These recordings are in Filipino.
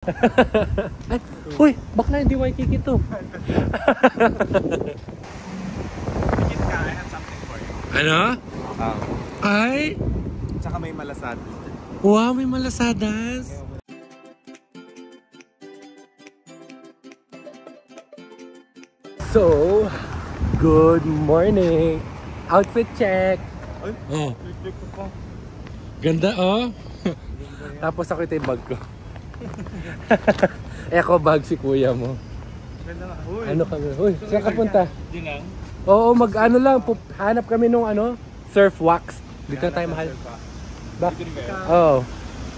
Ay, uy, bakla hindi Waikiki to. I have something for you. Ano? Ay? Tsaka may malasad. Wow, may malasadas. So, good morning. Outfit check. Ay, Oh, check ko pa. ganda oh. Tapos ako ito yung bag ko. Eh ako bag si kuya mo. Ganda nga. Uy. Ano kami? Uy, saan ka punta? Di lang. Oo, mag-ano lang. Hanap kami nung ano, surf wax. Dito na tayo mahal. Bak? Oo.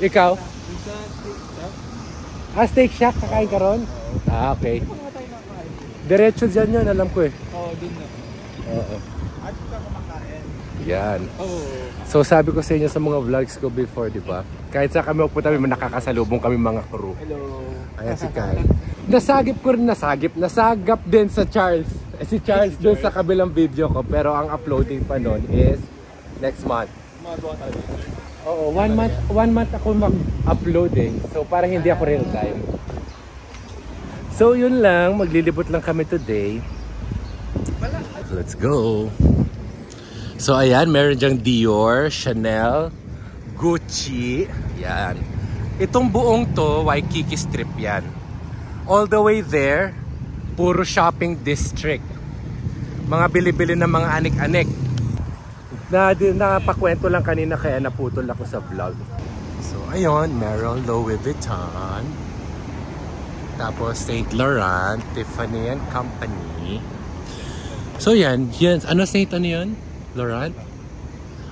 Ikaw? Ah, Steak Shack. Kakain ka ron? Ah, okay. Diretso dyan yun, alam ko eh. Oo, dun na. Oo. At ka kumakain. Yan. Oo. So sabi ko sa inyo sa mga vlogs ko before, di ba? Kahit sa kami pupunta, may nakakasalubong kami mga crew. Hello. Ayan si Kai. Nasagap din sa Charles. Si Charles doon sa kabilang video ko. Pero ang uploading pa nun is next month. Magawa tayo. Oo, one month ako mag-uploading. So parang hindi ako real time. So yun lang, maglilibot lang kami today. Let's go. So ayan, meron dyang Dior, Chanel, Gucci. Yan. Itong buong to, Waikiki Strip yan. All the way there, puro shopping district. Mga bili-bili ng mga anik-anik. Napakwento lang kanina kaya naputol ako sa vlog. So ayun, meron Louis Vuitton. Tapos Saint Laurent, Tiffany and Company. So yan, ano Saint ano yun? Laurent?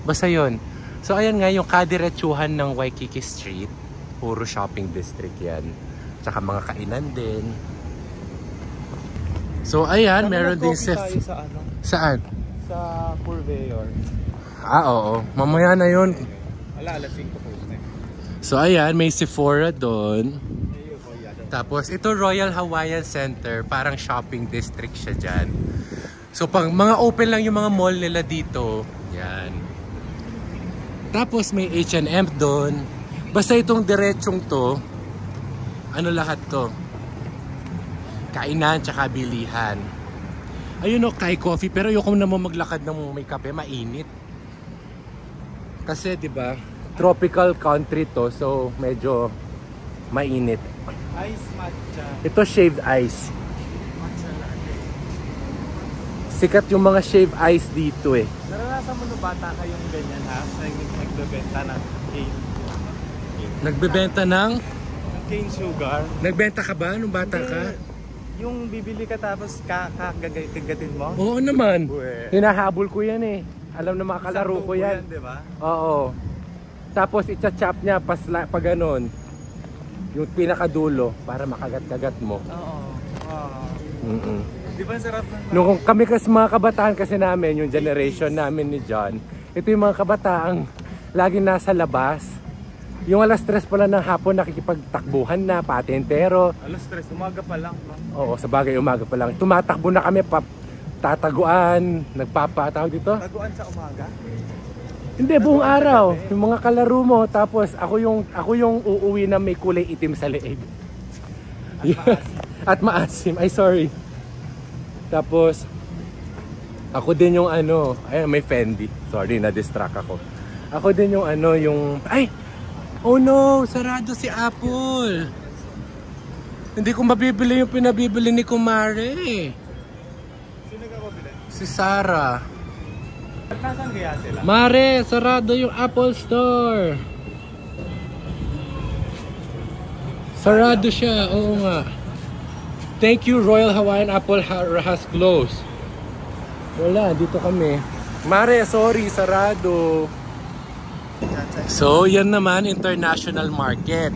Basta yun. So ayan nga yung kadiretsuhan ng Waikiki Street. Puro shopping district yan. Tsaka mga kainan din. So ayan, meron din sa ano? Saan? Sa Purveyor. Ah, oo. Mamaya na yun. Ala, alas 5 po. So ayan, may Sephora doon. Tapos ito Royal Hawaiian Center, parang shopping district siya dyan. So pag mga open lang yung mga mall nila dito, yan. Tapos may H&M doon. Basta itong diretsong to, ano lahat to? Kainan tsaka bilihan. Ayun o, Kai Coffee, pero ayoko naman maglakad ng may kape, mainit. Kasi 'di ba, tropical country to, so medyo mainit. Ice matcha. Ito shaved ice. Matcha latte. Sikat yung mga shaved ice dito eh. Naranasan mo nung bata kayong ganyan ha? Nagbebenta ng cane. Nagbebenta ng? Cane sugar. Nagbenta ka ba nung bata ka? Yung bibili ka tapos kakagatin mo? Oo naman. Uwe. Hinahabol ko yan eh. Alam na mga kalaro ko yan. Diba? Oo. Tapos itcha-chop niya pag ganon. Yung pinakadulo para makagat-kagat mo. Oo. Di ba sarap ng... Nung kami kasi mga kabataan kasi namin, yung generation namin ni John, ito yung mga kabataang laging nasa labas. Yung alas 3 pala ng hapon nakikipagtakbuhan na, patentero. Alas 3, umaga pa lang. No? Oo, sa bagay umaga pa lang. Tumatakbo na kami, tataguan, nagpapatawag dito. Taguan sa umaga? Hindi, buong araw. Yung mga kalaro mo, tapos ako yung uuwi na may kulay itim sa leeg. At maasim. Ay, sorry. Tapos, ako din yung ano, ay may Fendi. Sorry, na-distract ako. Ako din yung ano, yung, ay! Oh no, sarado si Apple. Hindi ko mabibili yung pinabibili ni Kumare. Sino ka mabili? Si Sarah. Nasaan kaya sila? Mare, sarado yung Apple Store. Sarado siya, oo nga. Thank you, Royal Hawaiian Apple has closed. Wala, dito kami. Mare, sorry, sarado. So, yan naman, international market.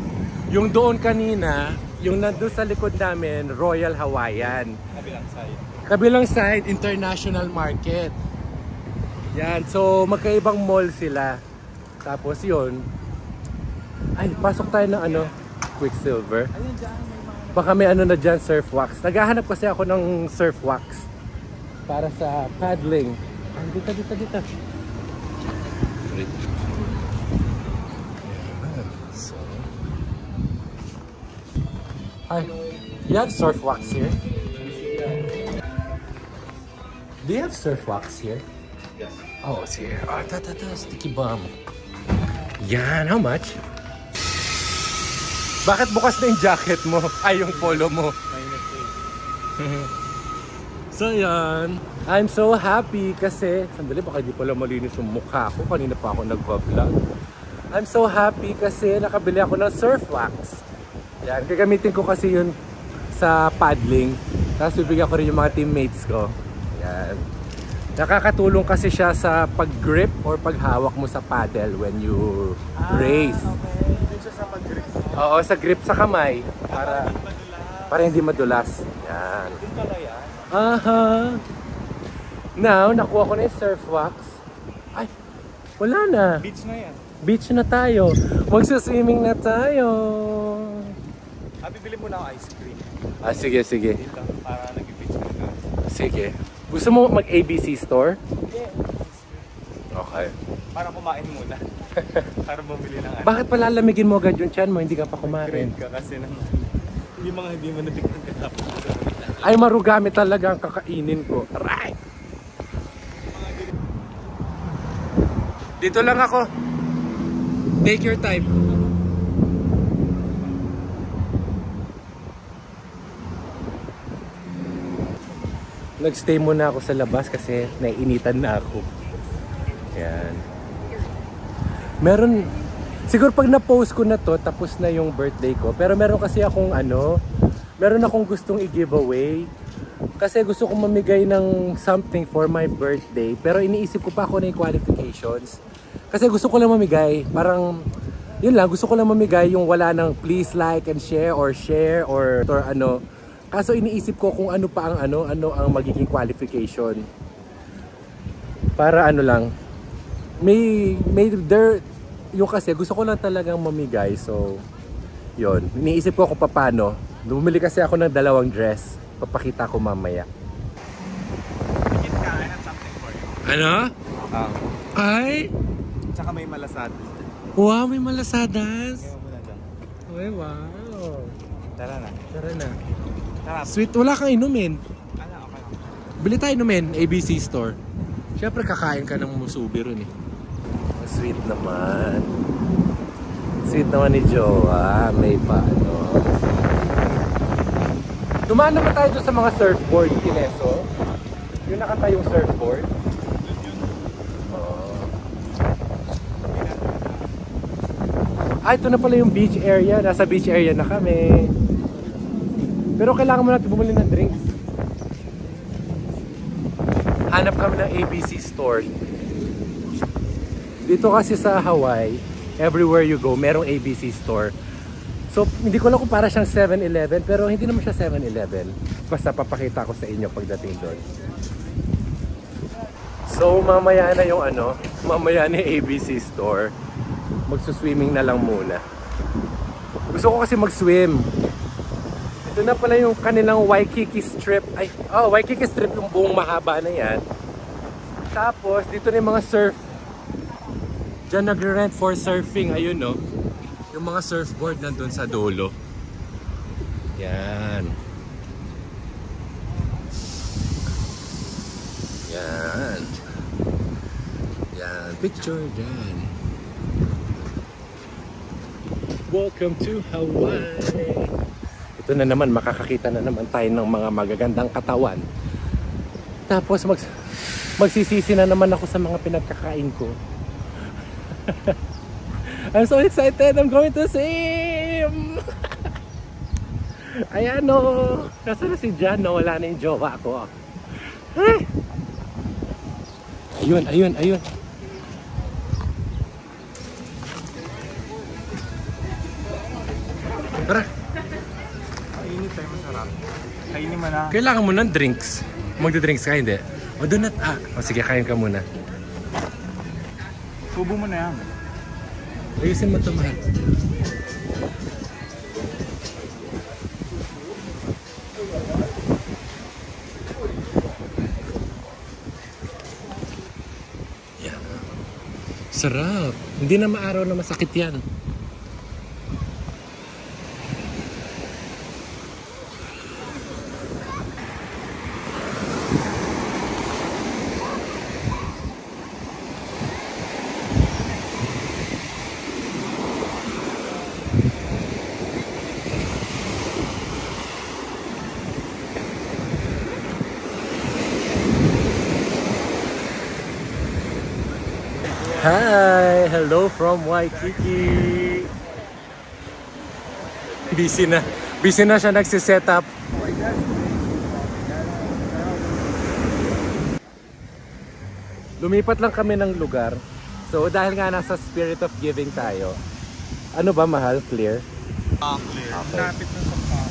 Yung doon kanina, yung nandun sa likod namin, Royal Hawaiian. Kabilang side. Kabilang side, international market. Yan, so magkaibang mall sila. Tapos yun, ay, pasok tayo ng ano, Quicksilver. Ayun dyan, may mga... Baka may ano na dyan, surf wax. Naghahanap kasi ako ng surf wax para sa paddling. Ay, dito. So, Hi. You have surf wax here? Do you have surf wax here? Yes. Oh, it's here. Oh, sticky bomb. Yan, how much? Bakit bukas na yung jacket mo? Ay, yung polo mo. So yan. I'm so happy kasi, sandali baka di pala malinis yung mukha ko. Kanina pa ako nag-vlog. I'm so happy kasi nakabili ako ng surf wax. Yan, gagamitin ko kasi yun sa paddling. Tapos bibigyan ko rin yung mga teammates ko. Yan. Nakakatulong kasi siya sa pag-grip or paghawak mo sa paddle when you race. Okay. Dito sa pag-grip. Oo, sa grip sa kamay. Para hindi madulas. Yan. Dito pala yan. Aha. Now, nakuha ko na yung surf wax. Ay, wala na. Beach na yan. Beach na tayo. Magsa-swimming na tayo. Bibili muna ako ice cream. Sige, sige. Dito, para nag-beach ka. Sige. Gusto mo mag-ABC store? Yeah. Okay. Para kumain muna. Para bumili ng ano. Bakit pala lamigin mo agad yung tiyan mo? Hindi ka pa kumain. Grade ka kasi naman. Hindi mo natikman ka tapos. Ay, marugami talaga ang kakainin ko. Aray! Dito lang ako. Take your time. Nagstay muna ako sa labas kasi naiinitan na ako. Yan. Meron, siguro pag na-post ko na to, tapos na yung birthday ko. Pero meron kasi akong meron akong gustong i-giveaway. Kasi gusto kong mamigay ng something for my birthday. Pero iniisip ko pa ako na yung qualifications. Kasi gusto ko lang mamigay. Parang, yun lang, gusto ko lang mamigay yung wala ng please like and share or ano. Kaso iniisip ko kung ano pa ang ano ang magiging qualification. Para ano lang. Yung kasi gusto ko lang talagang mamigay. So, yun. Iniisip ko kung paano. Bumili kasi ako ng 2 dress. Papakita ko mamaya. I have something for you. Ano? Ay! Tsaka may malasado. Wow, may malasadas. Ngayon muna dyan. Ay, wow. Tara na. Tara na. Tara. Sweet, wala kang inumin. Okay. Bili tayo inumin, ABC store. Siyempre kakain ka ng musubi ron eh. Sweet naman. Sweet naman ni Jowa. May paano. Dumaan naman tayo doon sa mga surfboard, Kineso. Yung nakatayong surfboard. Ito na pala yung beach area. Nasa beach area na kami. Pero kailangan mo natin bumili ng drinks. Hanap kami ng ABC store. Dito kasi sa Hawaii, everywhere you go, merong ABC store. So, hindi ko lang kung para siyang 7-Eleven, pero hindi naman siya 7-Eleven. Basta papakita ko sa inyo pagdating doon. So, mamaya na yung mamaya na yung ABC store. Magsuswimming na lang muna. Gusto ko kasi mag-swim. Ito na pala yung kanilang Waikiki Strip. Waikiki Strip yung buong mahaba na yan. Tapos, dito na yung mga surf. Diyan nagre-rent for surfing. Ayun, no? Yung mga surfboard nandun sa dulo. Yan. Yan. Yan. Picture dyan. Welcome to Hawaii. Ito na naman, makakakita na naman tayo ng mga magagandang katawan. Tapos magsisisi na naman ako sa mga pinagkakain ko. I'm so excited! I'm going to swim! Ayan o! Nasa na si Jan? Wala na yung jowa ko. Ayun, ayun, ayun. Tara! Kainin tayo masarap. Kainin mo na. Kailangan mo ng drinks. Magdi-drinks ka, hindi? O doon sige, kain ka muna. Tubo mo na yan. Ayusin mo ito, mahal. Yan. Sarap. Hindi na maaraw na masakit yan. Hi! Hello from Waikiki! Busy na. Busy na siya nagsiset up. Lumipat lang kami ng lugar. So dahil nga nasa spirit of giving tayo. Ano ba mahal? Clear? Clear. Okay. Napit na sa pako.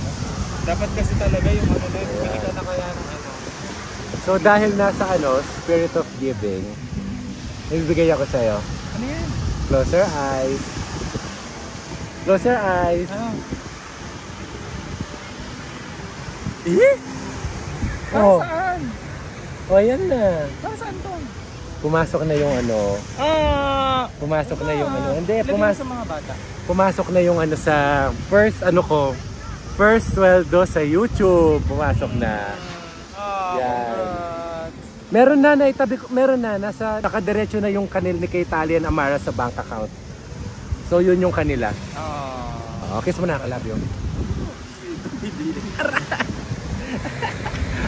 Dapat kasi talaga yung ano na, hindi ka na kaya ng ano. So dahil nasa spirit of giving, nagbibigay ako sa'yo. Ano yan? Close your eyes. Close your eyes. Ano? Eh? Para saan? Oh, yan na. Para saan to? Pumasok na yung pumasok na yung hindi, sa mga bata. pumasok na yung sa first first sweldo sa YouTube. Pumasok na. Yan. Meron na itabi ko, meron na nasa nakadiretso na yung kanil ni kay Talian Amara sa bank account. So yun yung kanila. Kiss mo na, I love you.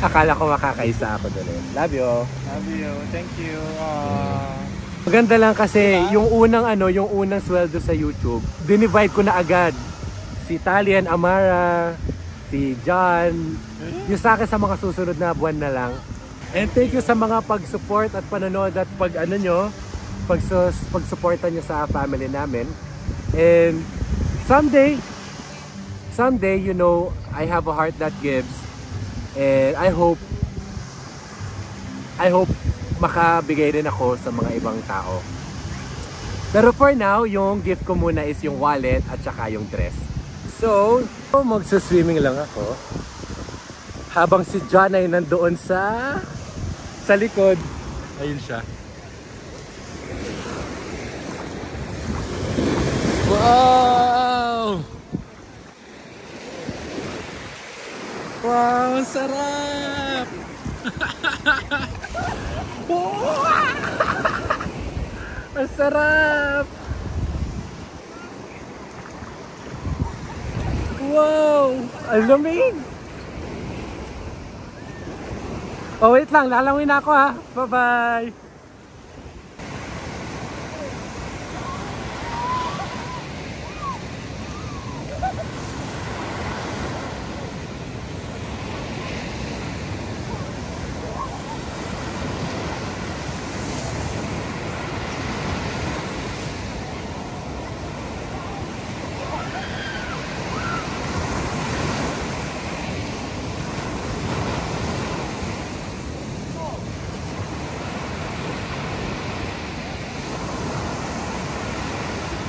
Akala ko makakaisa ako doon. Love you. Love you. Thank you. Maganda lang kasi yung unang sweldo sa YouTube, dinivide ko na agad. Si Talian Amara, si John, yung sa akin sa mga susunod na buwan na lang. And thank you sa mga pag-support at panonood at pag-supportan nyo sa family namin. And someday, I have a heart that gives. And I hope makabigay rin ako sa mga ibang tao. Pero for now, yung gift ko muna is yung wallet at saka yung dress. So, magsuswimming lang ako. Habang si John ay nandoon sa likod. Ayun siya. Wow! Wow, sarap! Ang sarap! Wow! Ang lamig! Oh, wait lang. Lalawin ako ha. Bye-bye!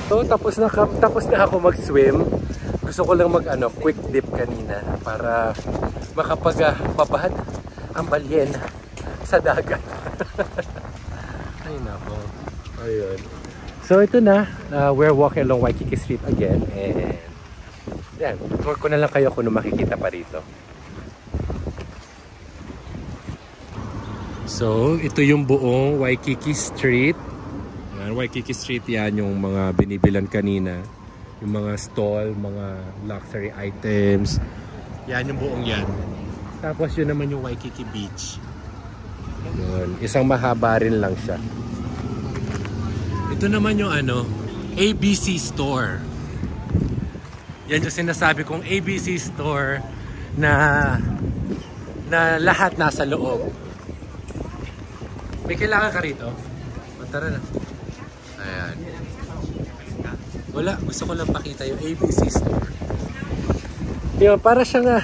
So tapos na ako mag-swim. Gusto ko lang quick dip kanina para makapagpabad ang balyena sa dagat. Ay nako. Ayun. So ito na, we're walking along Waikiki Street again and yan, tour ko na lang kayo kung makikita pa rito. So ito yung buong Waikiki Street. Waikiki Street yan, yung mga binibilan kanina, yung mga stall, mga luxury items, yan yung buong yan. Tapos yun naman yung Waikiki Beach. Yun, isang mahaba rin lang siya. Ito naman yung ABC Store. Yan yung sinasabi kong ABC Store na lahat nasa loob. May kailangan ka rito? Tara na. Ayan. Wala, gusto ko lang pakita yung ABC Store. Yun, para siyang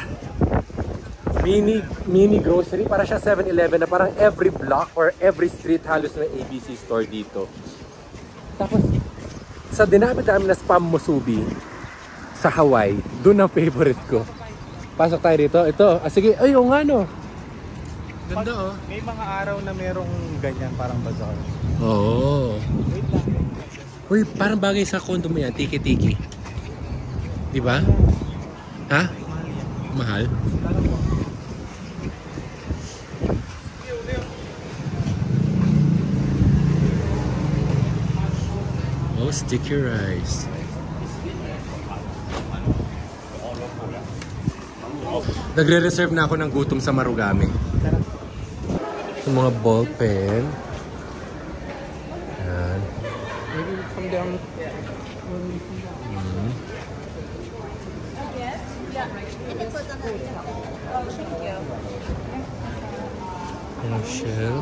mini grocery, para siya 7-Eleven na parang every block or every street halos may ABC Store dito. Tapos, sa dinami-dami na spam musubi sa Hawaii, doon ang favorite ko. Pasok tayo dito. Ito, sige, ay, yung ganda oh. May mga araw na merong ganyan, parang bazaar. Oo. Wait lang. Uy, parang bagay sa condo mo yan, tiki-tiki. Diba? Ha? Mahal? Oh, sticky rice. Nagre-reserve na ako ng gutom sa Marugame. Yung mga ball pen. Yan. Yung shell.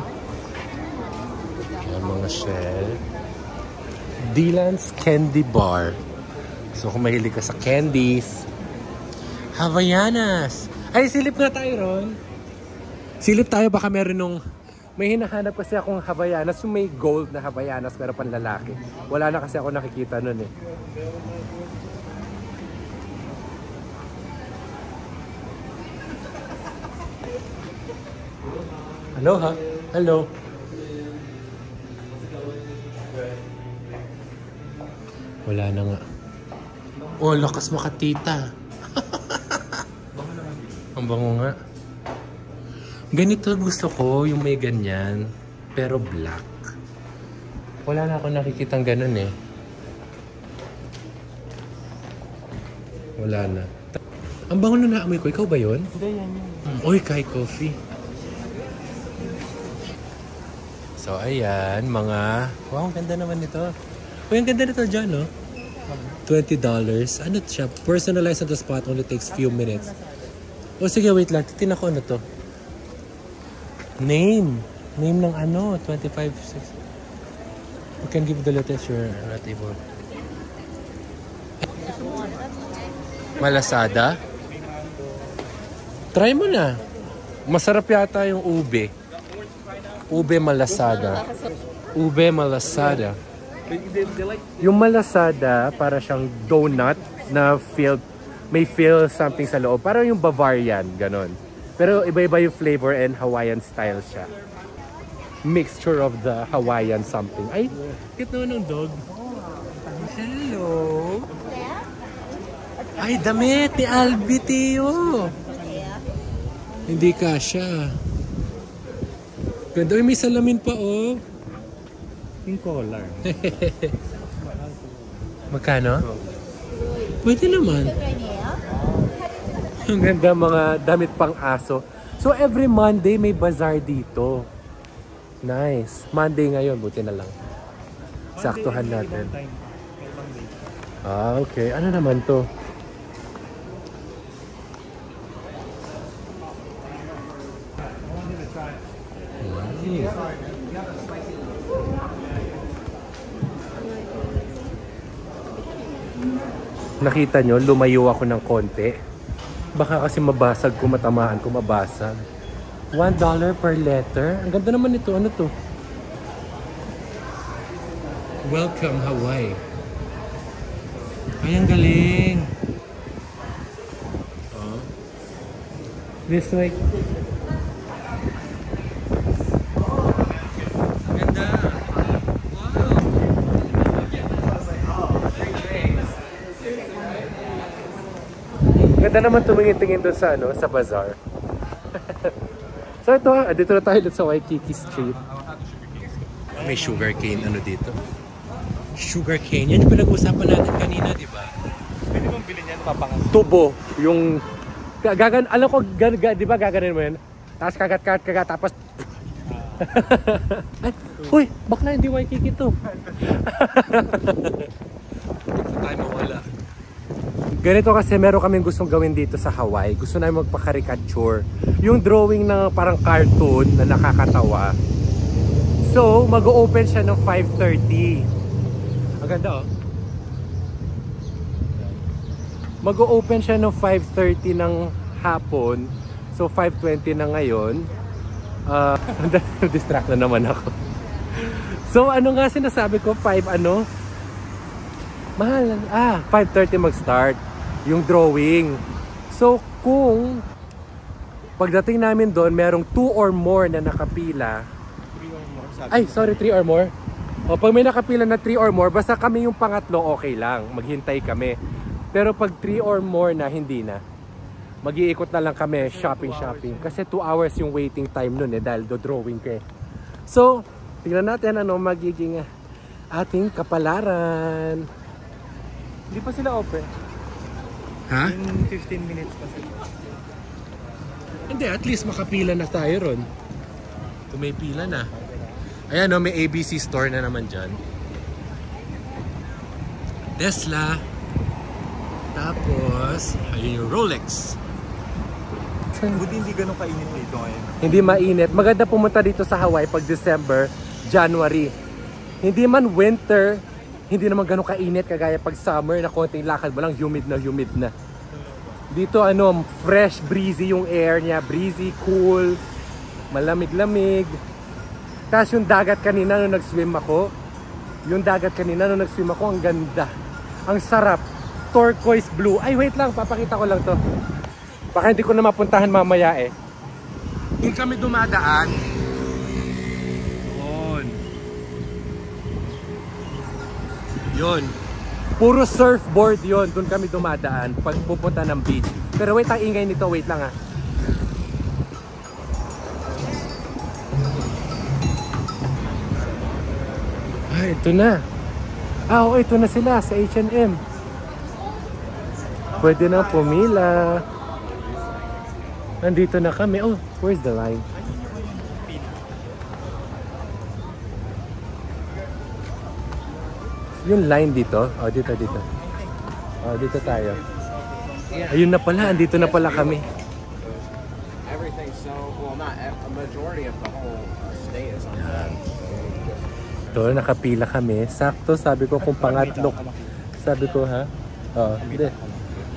Yung mga shell. Dylan's Candy Bar. So kung mahilig ka sa candies. Havaianas! Ay, silip nga tayo, Ron. Silip tayo, baka meron nung... May hinahanap kasi akong Havaianas, yung may gold na Havaianas pero panlalaki. Wala na kasi ako nakikita nun eh. Hello ha? Hello. Wala na nga. Oh, lakas makatita. Ang bango nga. Ganito gusto ko, yung may ganyan, pero black. Wala na ako nakikitang ganun eh. Wala na. Ang bango na naamoy ko, ikaw ba yun? Hindi, yan yun. Uy, Kai Coffee. So, ayan, mga... Wow, ang ganda naman nito. Uy, ang ganda nito dyan, no? $20. Ano siya? Personalized on the spot, only takes few minutes. O sige, wait lang. Titin ako ano to. Name. Name ng ano, 25, 6. You can give the latest you're not able. Malasada? Try mo na. Masarap yata yung ube. Ube malasada. Ube malasada. Yung malasada, para siyang donut na may feel something sa loob. Parang yung Bavarian, ganon. Pero iba-iba yung flavor and Hawaiian style siya. Mixture of the Hawaiian something. Ay, cute naman ng dog. Hello. Ay, damit ni Albi, Tio. Hindi kasha. Ganda, may salamin pa, oh. Yung collar. Magkano? Pwede naman. Ang ganda, mga damit pang aso. So every Monday may bazaar dito. Nice. Monday ngayon, buti na lang. Saktuhan natin. Ah, okay. Ano naman to? Nakita nyo, lumayo ako ng konti. Baka kasi mabasag ko, matamaan ko mabasag. $1 per letter. Ang ganda naman ito. Ano to? Welcome, Hawaii. Ay, ang galing. Oh. This way. Ganda. Wow. Ganda naman tumingin-tingin doon sa ano, sa bazaar. So ito, dito na tayo sa Waikiki Street. May sugarcane ano dito. Sugarcane. Yan yung pinag-usapan natin kanina, di ba? Pwede mong bilhin yan, papangas. Tubo. Yung alam ko, di ba gaganin mo yan? Tapos kagat, tapos ay, uy, bakla hindi Waikiki to. Sa tayo mawala. Ganito kasi meron kaming gustong gawin dito sa Hawaii. Gusto namin magpa-caricature. Yung drawing na parang cartoon na nakakatawa. So, mag-o-open siya ng 5:30. Ang ganda, oh. Mag-o-open siya ng 5:30 ng hapon. So, 5:20 na ngayon. Distract na naman ako. So, ano nga sinasabi ko? 5 ano? Mahal. 5:30 mag-start. Yung drawing. So, kung pagdating namin doon, merong 2 or more na nakapila. 3 or more. O, pag may nakapila na 3 or more, basta kami yung pangatlo, okay lang. Maghintay kami. Pero pag 3 or more na, hindi na. Mag-iikot na lang kami, shopping. Kasi 2 hours yung waiting time nun dahil do drawing ka. So, tingnan natin ano magiging ating kapalaran. Hindi pa sila open. Ha? In 15 minutes pa sila. Hindi, at least makapila na tayo ron. Kung may pila na. Ayan, may ABC store na naman dyan. Tesla. Tapos Tapos, ayun yung Rolex. Buti hindi ganun kainit dito ngayon. Hindi mainit. Maganda pumunta dito sa Hawaii pag December, January. Hindi man winter, hindi naman ganun kainit kagaya pag summer na konting lakad mo lang, humid na. Dito ano, fresh, breezy yung air niya. Breezy, cool, malamig-lamig. Tapos yung dagat kanina nung nag-swim ako, ang ganda. Ang sarap. Turquoise blue. Ay, wait lang, papakita ko lang to. Baka hindi ko na mapuntahan mamaya eh. Doon kami dumadaan. Yun. Puro surfboard yun. Doon kami dumadaan pag pupunta ng beach. Pero wait, ang ingay nito. Wait lang ah. Ah, ito na. Ah, oo, ito na sila sa H&M. Pwede na pumila. Nandito na kami. Oh, where's the line? Yung line dito. Oh, dito. Oh, dito tayo. Ayun na pala. Andito na pala kami. Everything so, well, not a majority of the whole state is on that. Ito, nakapila kami. Sakto, sabi ko kung pangatlo. Sabi ko, ha? Oo, hindi.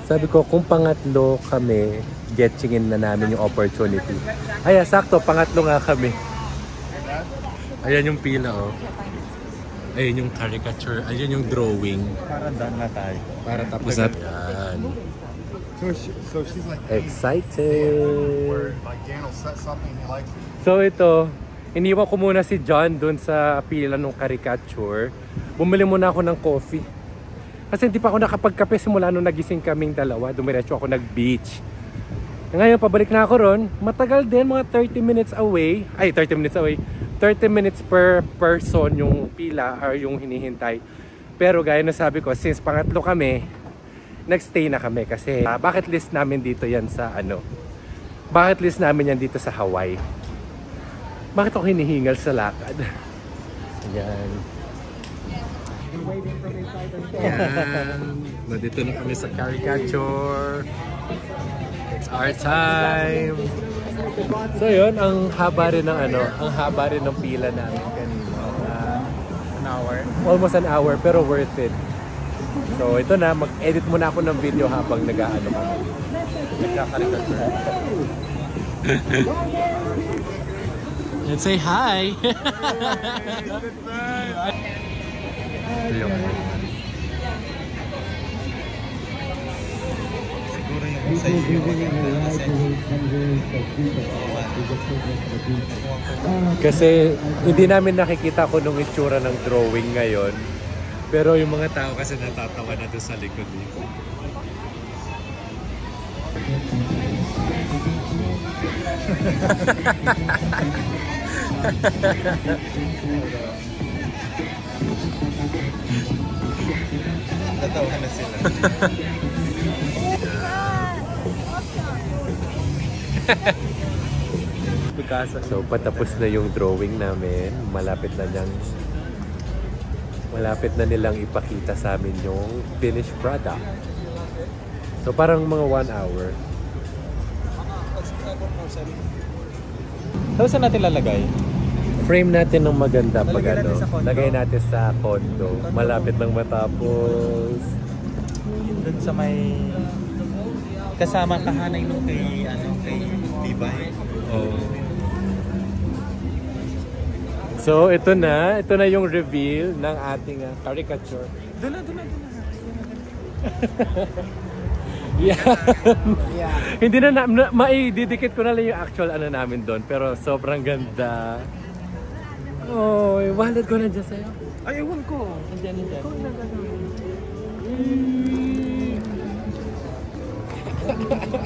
Sabi ko, kung pangatlo kami, getchingin na namin yung opportunity. Ay, sakto, pangatlo nga kami. Ayan yung pila, oh. Ayan yung caricature. Ayan yung drawing. Para done na tayo. Para tapos na. Ayan. So she's like Excited! like Dan will set something he likes. So ito, iniwan ko muna si John dun sa pila ng caricature. Bumili muna ako ng coffee. Kasi hindi pa ako nakapagkape simula nung nagising kaming dalawa. Dumiretso ako nag-beach. Ngayon, pabalik na ako ron. Matagal din, mga 30 minutes away. Ay, 30 minutes away. 30 minutes per person yung pila or yung hinihintay. Pero gaya na sabi ko, since pangatlo kami, nagstay na kami. Kasi bucket list namin dito yan sa ano. Bucket list namin yan dito sa Hawaii. Bakit ako hinihingal sa lakad? Ayan. Ayan. Nandito na kami sa caricature. It's our time. So yun, ang haba rin ng ano, ang haba rin ng pila namin kanina. An hour. Almost an hour, pero worth it. So ito na, mag-edit muna ako ng video habang nag-ano kami. Nagka-caricature. And say hi! Siguro yung sa iyo Kasi hindi namin nakikita kung nung itsura ng drawing ngayon. Pero yung mga tao kasi natatawa na doon sa likod dito. Natawa na sila. So patapos na yung drawing namin. Malapit na nilang ipakita sa amin yung finished product. So parang mga 1 hour. Tapos saan natin lalagay? Frame natin ng maganda pag Lalagyan ano. natin sa condo. Lagay natin sa condo. Malapit nang matapos. Doon sa may kasama kahanay nung kay Levi. Oh. So ito na yung reveal ng ating caricature. Doon na. Yeah. Hindi na maididikit ko na lang yung actual ano namin doon, pero sobrang ganda. Oh, wallet ko nandiyan sa'yo. Ay, ewan ko. Nandiyan.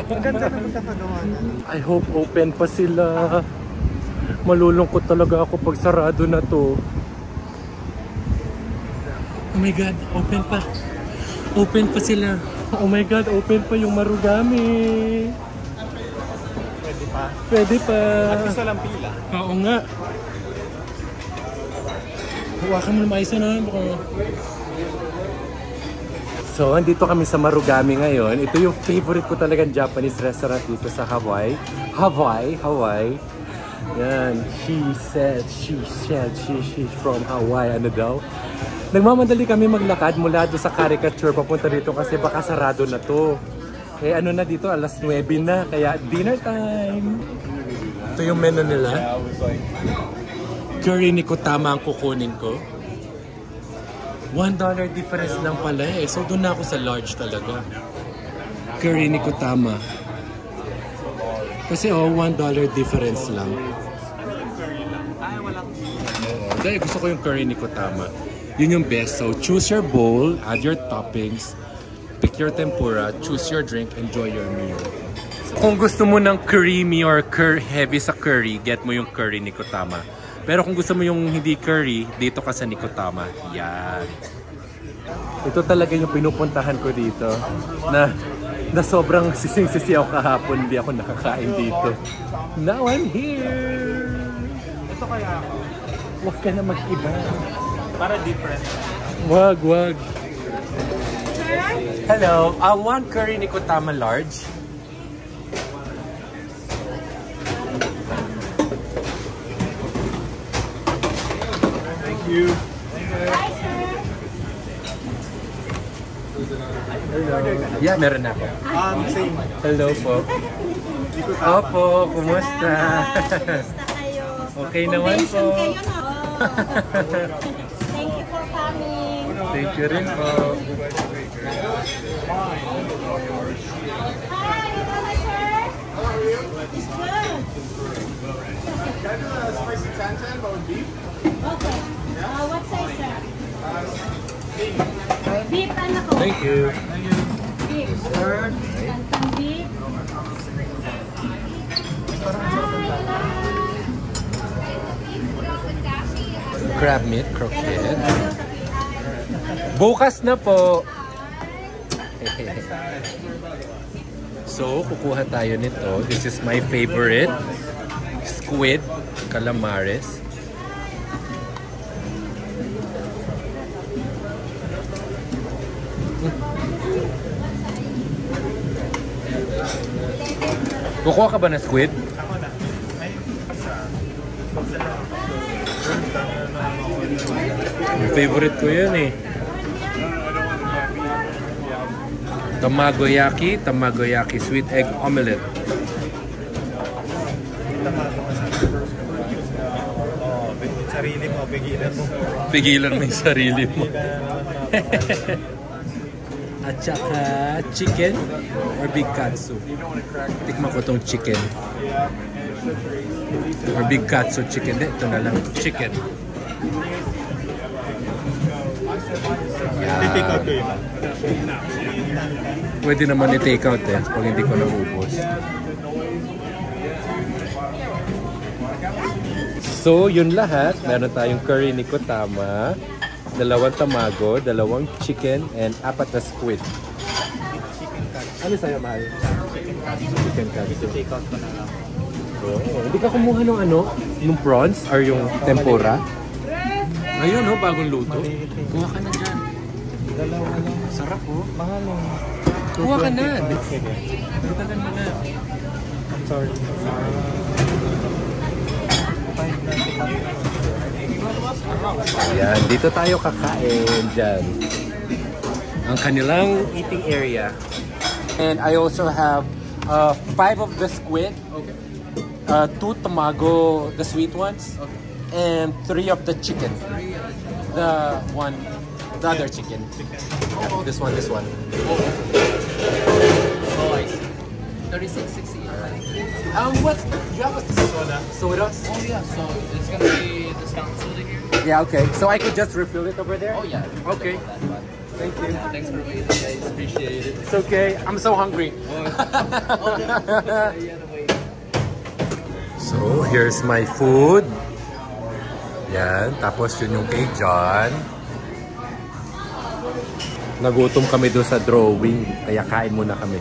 Ang ganda na magkakagawa na. I hope open pa sila. Malulungkot talaga ako pag sarado na to. Oh my God, open pa. Open pa sila. Oh my God, open pa yung Marugami. Pwede pa. At least walang pila. Oo nga. Huwakan mo na maisa na. So, andito kami sa Marugame ngayon. Ito yung favorite ko talagang Japanese restaurant dito sa Hawaii. Hawaii. Yan. She's from Hawaii. Ano daw? Nagmamadali kami maglakad mula doon sa caricature papunta dito kasi baka sarado na to. Eh ano na dito, alas 9 na. Kaya dinner time. Ito yung menu nila. Curry ni Kotama ang kukunin ko. $1 difference lang pala eh. So doon na ako sa large talaga. Curry ni Kotama. Kasi $1 difference lang. Dahil gusto ko yung curry ni Kotama. Yun yung best. So choose your bowl, add your toppings, pick your tempura, choose your drink, enjoy your meal. So, kung gusto mo ng creamy or heavy sa curry, get mo yung curry ni Kotama. Pero kung gusto mo yung hindi curry, dito ka sa Nikotama. Yan. Ito talaga yung pinupuntahan ko dito. Na sobrang sising-sisi ako kahapon. Hindi ako nakakain dito. Now I'm here! Ito kaya ako. Huwag ka na mag-iba. Para different. Wag. Hello. One curry Nikotama large. Thank you. Yeah, meron na ako. Same. Hello po. Opo, kumusta? Okay naman po. Thank you for coming. Thank you rin po. Hi, hello sir. How are you? It's good. Can I do a spicy tantan but with beef? Okay. What size sir? Beef ano ko? Thank you. Beef. Tantan beef. Crab meat, croquette. Bukas na po. So, kukuha tayo nito. This is my favorite. Squid, calamares. Kukuha ka ba na squid? Ako na. May isa. Favorite ko yun eh. Tamagoyaki sweet egg omelette. Sarili mo, pigilan mo. Pigilan mo yung sarili mo. At saka chicken or big katsu. Tikman ko tong chicken. Or big katsu chicken. Ito na lang. Chicken. Take out ko yun. Pwede naman i-take out eh. Pag hindi ko naubos. So, yun lahat. Meron tayong curry ni Kotama, 2 tamago, 2 chicken, and 4 na squid. Ano sa'yo, mahal? Chicken katsu. Take out ko na lang. Oh, hindi ka kumuha ng ano? Yung prawns or yung tempura? Ayun, no? Bagong luto. Kuha ka na dyan. Dalawa lang. Sarap, oh. Mahal lang. Kuha ka na. Sige. Dagdagan mo na. I'm sorry. Ayan, dito tayo kakain dyan. Ang kanilang eating area. And I also have 5 of the squid. Okay. 2 tamago, the sweet ones. Okay. And 3 of the chicken. The other chicken. Yeah, this one. Oh, I see. 36.60. What? Do you have a sodas? Oh yeah, so it's gonna be discount soda here. Yeah, okay. So I could just refill it over there? Oh yeah. Okay. That's fine. Thank you. Thanks for waiting, guys. Appreciate it. It's okay. I'm so hungry. So, here's my food. Yan. Tapos yun yung kay John. Nagutom kami doon sa drawing. Kaya kain muna kami.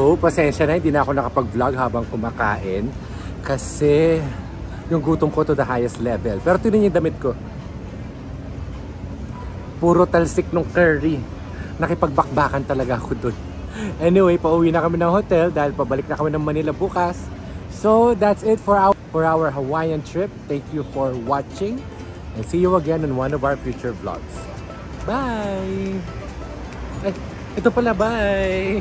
So, pasensya na, hindi na ako nakapag-vlog habang kumakain kasi yung gutom ko to the highest level. Pero tinan niyo yung damit ko. Puro talsik ng curry. Nakipagbakbakan talaga ako dun. Anyway, pauwi na kami ng hotel dahil pabalik na kami ng Manila bukas. So, that's it for our Hawaiian trip. Thank you for watching and see you again in one of our future vlogs. Bye! Ay, ito pala, bye!